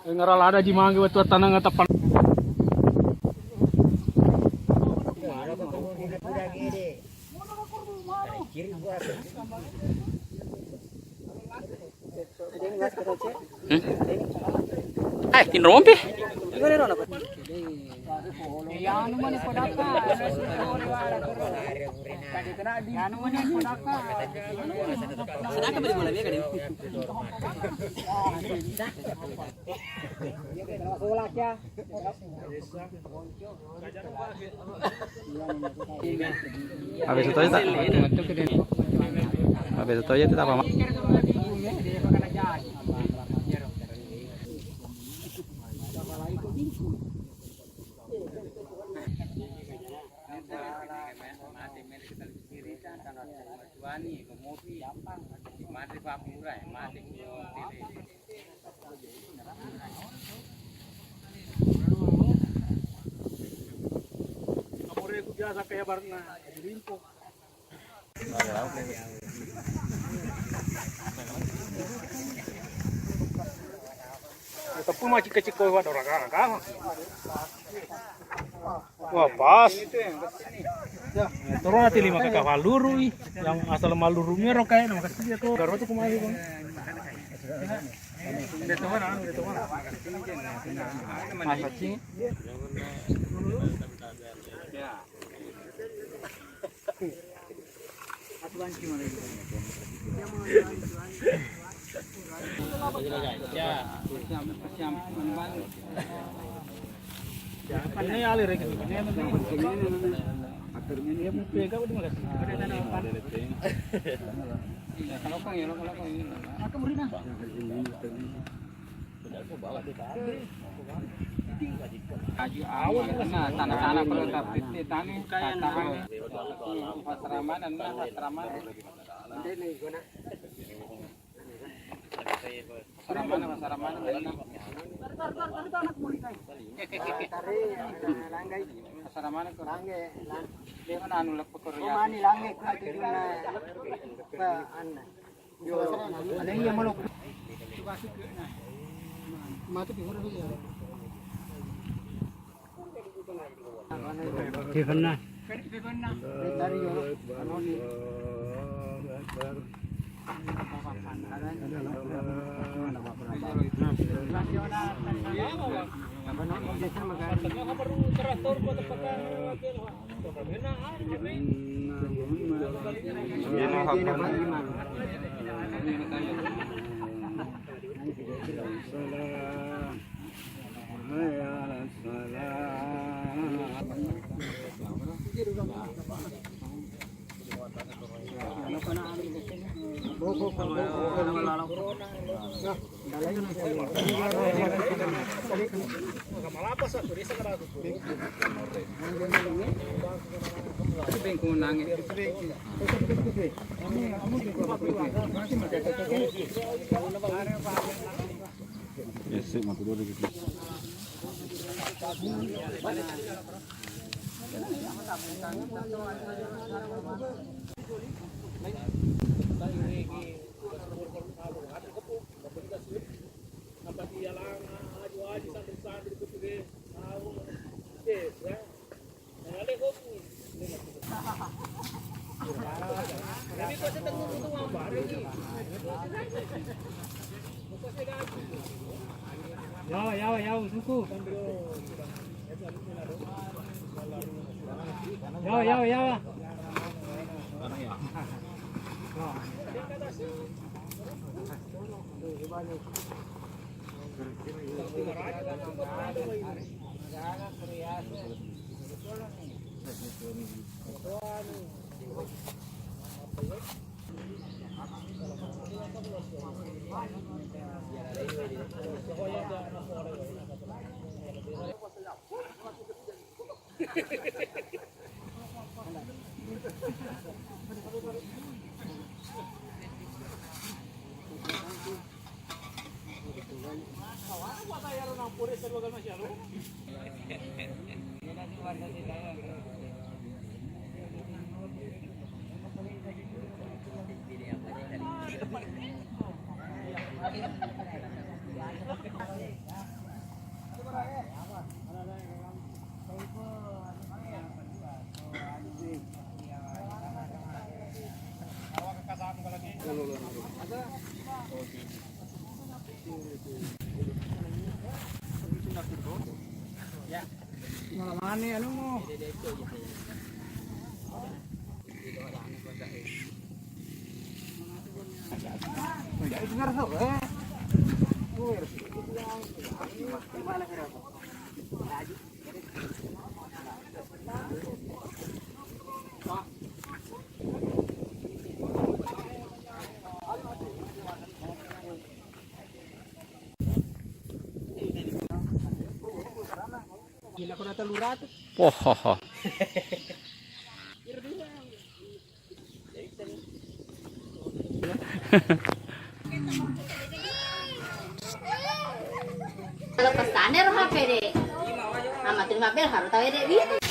Ngaral ada jimanggi waktu tanang tapan. Tinrompe. Habis itu aja. Habis itu aja kita apa? Biasa kayak barna limpo. Tapi masih kecil kau ada orang kan? Wah pas. Ya, turun nanti 5 kakak maluru yang asal malurumnya rokai nama kasih dia tuh garut tuh kemari bang. Itu mana? Masa sih? Ya. Atuan gimana itu? Ya, siap ini alir ini. Akarnya dia mau pegang udah enggak? Kalau kang ya, kalau kang ini. Aku murid nah. Aju awal nah tanah-tanah perlu tapi tani tanah pasraman dan pasraman. Ini guna. Pasraman anak murid kai. Langgai. Pasraman ko langgai. Dia kan anu lek pekerja. Mani langgai ka tujuna. Ba anna. Yo ada yang meluk. Mati pihor ya. Kifana. Kifana. Dari yo anoni. Ya, suku. Ya. Mana anu mo? Gila ko na talurat. Wah. Kalau pesannya roh HP deh. Amatin mobil harus tahu deh gitu.